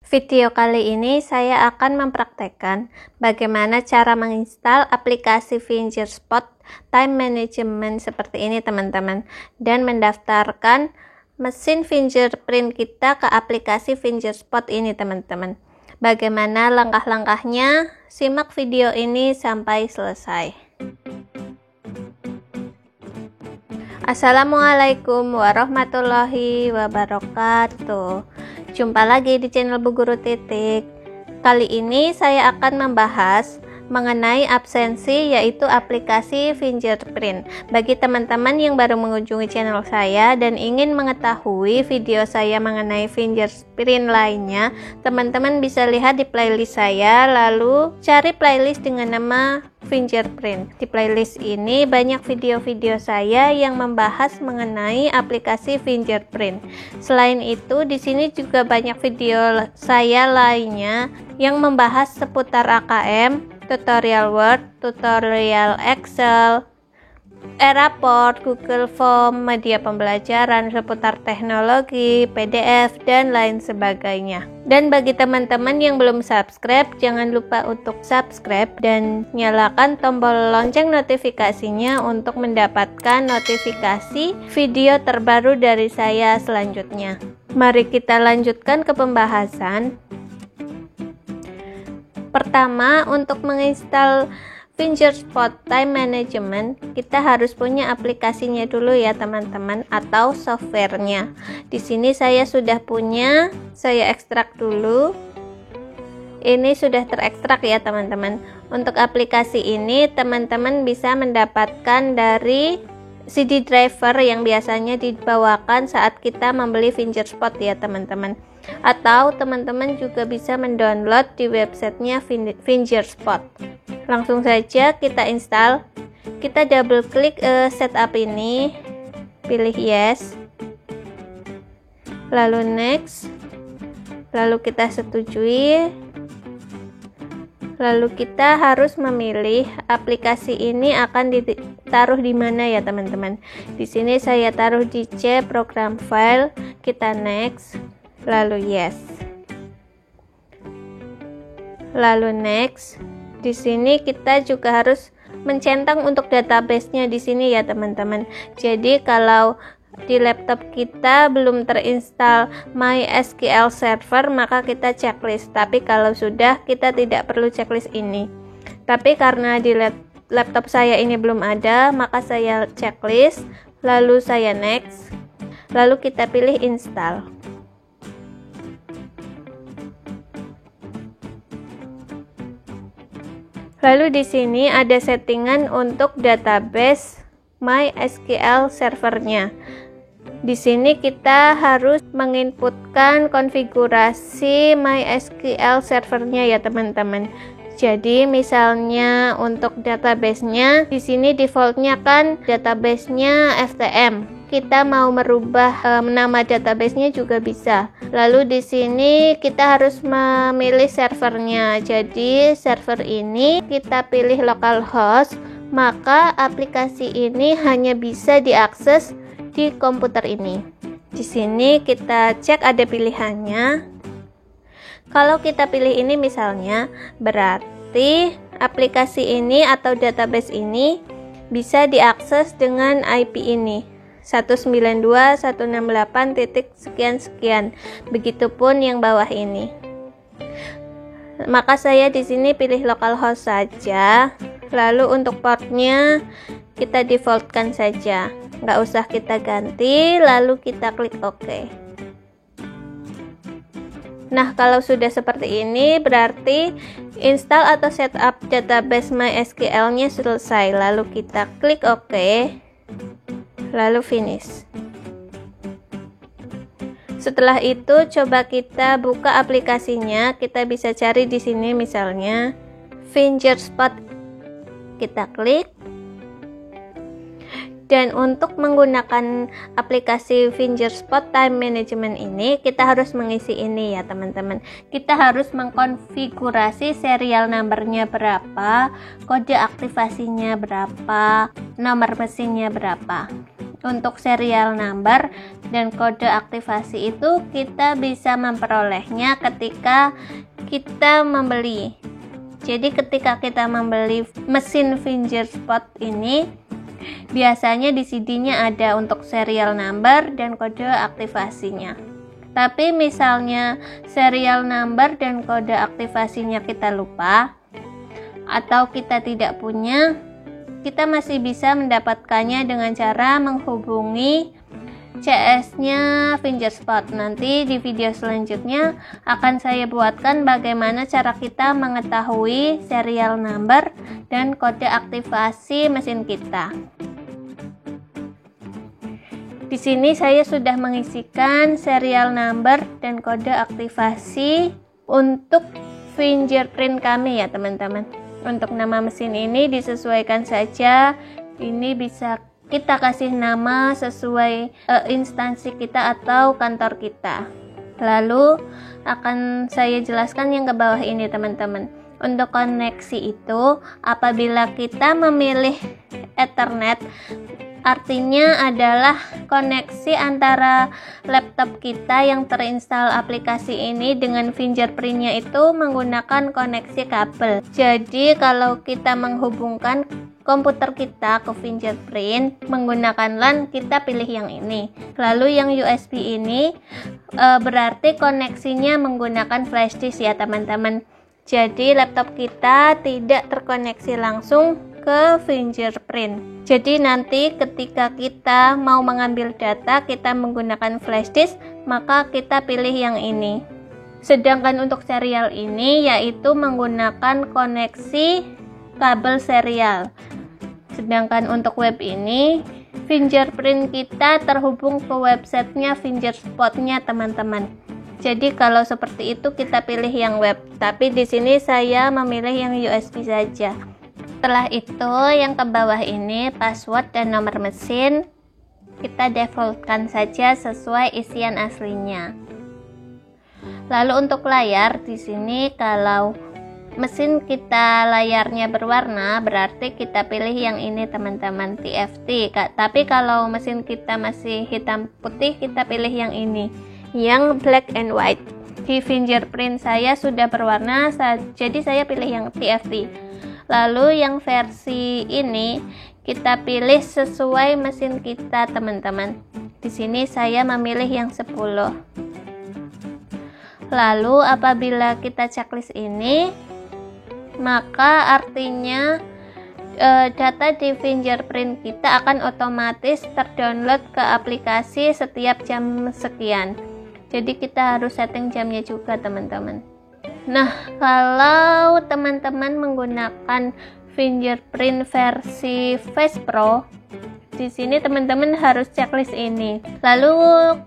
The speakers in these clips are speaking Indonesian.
Video kali ini saya akan mempraktekkan bagaimana cara menginstal aplikasi Fingerspot Time Management seperti ini teman-teman, dan mendaftarkan mesin fingerprint kita ke aplikasi Fingerspot ini teman-teman. Bagaimana langkah-langkahnya? Simak video ini sampai selesai. Assalamualaikum warahmatullahi wabarakatuh. Jumpa lagi di channel Bu Guru Titik. Kali ini saya akan membahas mengenai absensi, yaitu aplikasi fingerprint. Bagi teman-teman yang baru mengunjungi channel saya dan ingin mengetahui video saya mengenai fingerprint lainnya, teman-teman bisa lihat di playlist saya, lalu cari playlist dengan nama fingerprint. Di playlist ini banyak video-video saya yang membahas mengenai aplikasi fingerprint. Selain itu, di sini juga banyak video saya lainnya yang membahas seputar AKM, tutorial Word, tutorial Excel, e-rapport, Google Form, media pembelajaran seputar teknologi, PDF, dan lain sebagainya. Dan bagi teman-teman yang belum subscribe, jangan lupa untuk subscribe dan nyalakan tombol lonceng notifikasinya untuk mendapatkan notifikasi video terbaru dari saya selanjutnya. Mari kita lanjutkan ke pembahasan. Pertama, untuk menginstal Fingerspot Time Management, kita harus punya aplikasinya dulu ya teman-teman, atau softwarenya. Di sini saya sudah punya, saya ekstrak dulu. Ini sudah terekstrak ya teman-teman. Untuk aplikasi ini teman-teman bisa mendapatkan dari CD driver yang biasanya dibawakan saat kita membeli Fingerspot ya teman-teman. Atau teman-teman juga bisa mendownload di websitenya Fingerspot. Langsung saja kita install. Kita double klik setup ini, pilih yes, lalu next, lalu kita setujui. Lalu kita harus memilih aplikasi ini akan ditaruh di mana ya teman-teman. Di sini saya taruh di C program file, kita next, lalu yes, lalu next. Di sini kita juga harus mencentang untuk database-nya di sini ya teman-teman. Jadi kalau di laptop kita belum terinstall MySQL Server, maka kita checklist. Tapi kalau sudah, kita tidak perlu checklist ini. Tapi karena di laptop saya ini belum ada, maka saya checklist, lalu saya next, lalu kita pilih install. Lalu di sini ada settingan untuk database MySQL servernya. Di sini kita harus menginputkan konfigurasi MySQL servernya ya teman-teman. Jadi misalnya untuk database-nya di sini defaultnya kan database-nya FTM. Kita mau merubah nama database-nya juga bisa. Lalu di sini kita harus memilih servernya. Jadi server ini kita pilih localhost, maka aplikasi ini hanya bisa diakses di komputer ini. Di sini kita cek ada pilihannya. Kalau kita pilih ini misalnya, berarti aplikasi ini atau database ini bisa diakses dengan IP ini 192.168.sekian-sekian. Begitupun yang bawah ini. Maka saya di sini pilih localhost saja. Lalu untuk portnya kita defaultkan saja, nggak usah kita ganti. Lalu kita klik OK. Nah, kalau sudah seperti ini berarti install atau setup database MySQL-nya selesai. Lalu kita klik OK, lalu finish. Setelah itu coba kita buka aplikasinya. Kita bisa cari di sini misalnya Fingerspot. Kita klik. Dan untuk menggunakan aplikasi Fingerspot Time Management ini, kita harus mengisi ini ya teman-teman. Kita harus mengkonfigurasi serial numbernya berapa, kode aktivasinya berapa, nomor mesinnya berapa. Untuk serial number dan kode aktivasi itu kita bisa memperolehnya ketika kita membeli. Jadi ketika kita membeli mesin Fingerspot ini, biasanya di CD-nya ada untuk serial number dan kode aktivasinya. Tapi misalnya serial number dan kode aktivasinya kita lupa atau kita tidak punya, kita masih bisa mendapatkannya dengan cara menghubungi CS-nya Fingerspot. Nanti di video selanjutnya akan saya buatkan bagaimana cara kita mengetahui serial number dan kode aktivasi mesin kita. Di sini saya sudah mengisikan serial number dan kode aktivasi untuk fingerprint kami ya teman-teman. Untuk nama mesin ini disesuaikan saja, ini bisa kita kasih nama sesuai instansi kita atau kantor kita. Lalu akan saya jelaskan yang ke bawah ini teman-teman. Untuk koneksi itu, apabila kita memilih Ethernet, artinya adalah koneksi antara laptop kita yang terinstal aplikasi ini dengan fingerprintnya itu menggunakan koneksi kabel. Jadi kalau kita menghubungkan komputer kita ke fingerprint menggunakan LAN, kita pilih yang ini. Lalu yang USB ini berarti koneksinya menggunakan flash disk ya teman-teman. Jadi laptop kita tidak terkoneksi langsung ke fingerprint. Jadi nanti ketika kita mau mengambil data kita menggunakan flash disk, maka kita pilih yang ini. Sedangkan untuk serial ini yaitu menggunakan koneksi kabel serial. Sedangkan untuk web ini, fingerprint kita terhubung ke websitenya Fingerspot-nya teman-teman. Jadi kalau seperti itu kita pilih yang web. Tapi di sini saya memilih yang USB saja. Setelah itu yang ke bawah ini password dan nomor mesin kita defaultkan saja sesuai isian aslinya. Lalu untuk layar di sini kalau mesin kita layarnya berwarna berarti kita pilih yang ini teman-teman, TFT. Tapi kalau mesin kita masih hitam putih kita pilih yang ini, yang black and white. Di fingerprint saya sudah berwarna jadi saya pilih yang TFT. Lalu yang versi ini kita pilih sesuai mesin kita teman-teman. Di sini saya memilih yang 10. Lalu apabila kita checklist ini, maka artinya data di fingerprint kita akan otomatis terdownload ke aplikasi setiap jam sekian. Jadi kita harus setting jamnya juga teman-teman. Nah, kalau teman-teman menggunakan fingerprint versi Face Pro, di sini teman-teman harus checklist ini. Lalu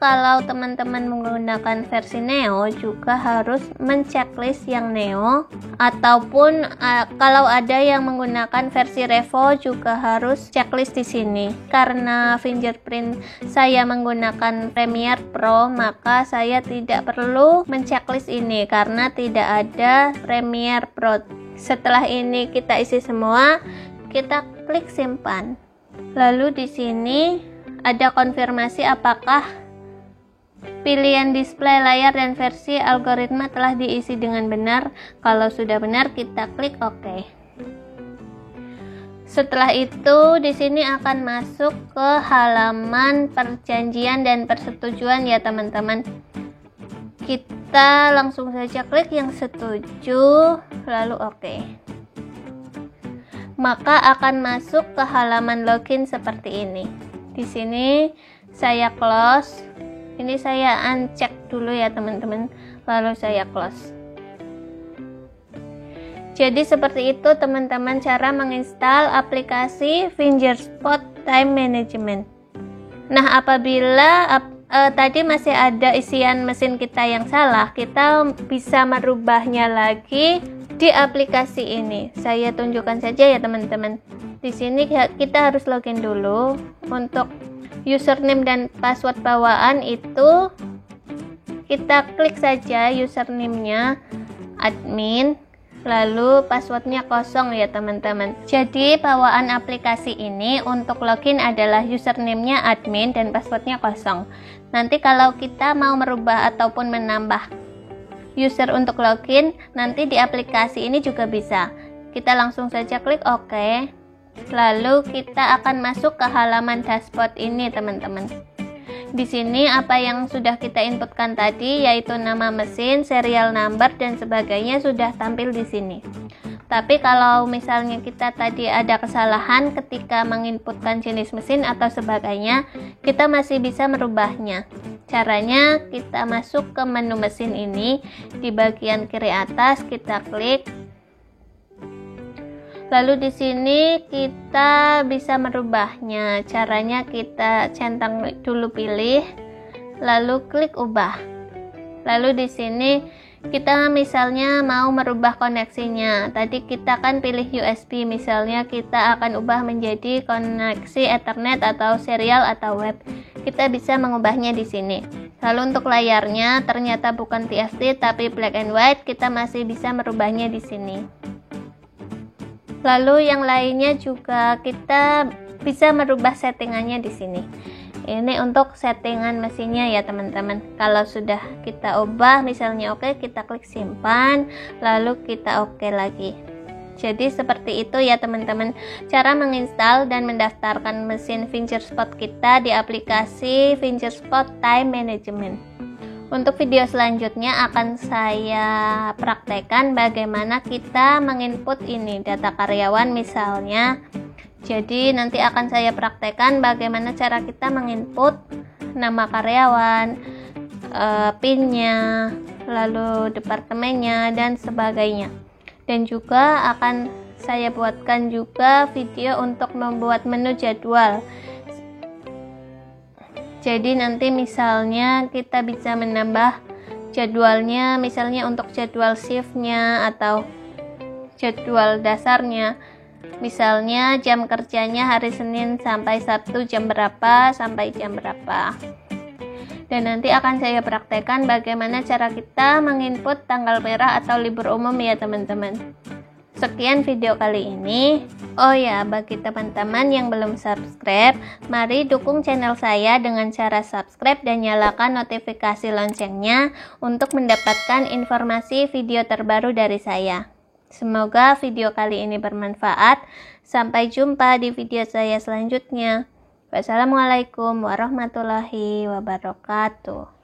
kalau teman-teman menggunakan versi Neo juga harus menceklis yang Neo, ataupun kalau ada yang menggunakan versi Revo juga harus checklist di sini. Karena fingerprint saya menggunakan Premiere Pro, maka saya tidak perlu menceklis ini karena tidak ada Premiere Pro. Setelah ini kita isi semua, kita klik simpan. Lalu di sini ada konfirmasi apakah pilihan display layar dan versi algoritma telah diisi dengan benar. Kalau sudah benar kita klik OK. Setelah itu di sini akan masuk ke halaman perjanjian dan persetujuan ya teman-teman. Kita langsung saja klik yang setuju lalu OK. Maka akan masuk ke halaman login seperti ini. Di sini saya close. Ini saya uncheck dulu ya teman-teman. Lalu saya close. Jadi seperti itu teman-teman cara menginstal aplikasi Fingerspot Time Management. Nah, apabila tadi masih ada isian mesin kita yang salah, kita bisa merubahnya lagi di aplikasi ini. Saya tunjukkan saja ya teman-teman. Di sini kita harus login dulu. Untuk username dan password bawaan itu kita klik saja username-nya admin. lalu passwordnya kosong ya teman-teman. Jadi bawaan aplikasi ini untuk login adalah username-nya admin dan passwordnya kosong. Nanti kalau kita mau merubah ataupun menambah user untuk login, nanti di aplikasi ini juga bisa. Kita langsung saja klik OK, lalu kita akan masuk ke halaman dashboard ini teman-teman. Di sini apa yang sudah kita inputkan tadi, yaitu nama mesin, serial number dan sebagainya sudah tampil di sini. Tapi kalau misalnya kita tadi ada kesalahan ketika menginputkan jenis mesin atau sebagainya, kita masih bisa merubahnya. Caranya kita masuk ke menu mesin ini, di bagian kiri atas kita klik. Lalu di sini kita bisa merubahnya. Caranya kita centang dulu pilih, lalu klik ubah. Lalu di sini kita misalnya mau merubah koneksinya. Tadi kita kan pilih USB, misalnya kita akan ubah menjadi koneksi Ethernet atau serial atau web. Kita bisa mengubahnya di sini. Lalu untuk layarnya ternyata bukan TFT tapi black and white, kita masih bisa merubahnya di sini. Lalu yang lainnya juga kita bisa merubah settingannya di sini. Ini untuk settingan mesinnya ya teman-teman. Kalau sudah kita ubah misalnya oke, kita klik simpan, lalu kita oke lagi. Jadi seperti itu ya teman-teman, cara menginstal dan mendaftarkan mesin Fingerspot kita di aplikasi Fingerspot Time Management. Untuk video selanjutnya akan saya praktekkan bagaimana kita menginput ini data karyawan misalnya. Jadi nanti akan saya praktekkan bagaimana cara kita menginput nama karyawan, PIN-nya, lalu departemennya dan sebagainya. Dan juga akan saya buatkan juga video untuk membuat menu jadwal. Jadi nanti misalnya kita bisa menambah jadwalnya, misalnya untuk jadwal shiftnya atau jadwal dasarnya. Misalnya jam kerjanya hari Senin sampai Sabtu jam berapa sampai jam berapa. Dan nanti akan saya praktekkan bagaimana cara kita menginput tanggal merah atau libur umum ya teman-teman. Sekian video kali ini. Oh ya, bagi teman-teman yang belum subscribe, mari dukung channel saya dengan cara subscribe dan nyalakan notifikasi loncengnya untuk mendapatkan informasi video terbaru dari saya. Semoga video kali ini bermanfaat. Sampai jumpa di video saya selanjutnya. Wassalamualaikum warahmatullahi wabarakatuh.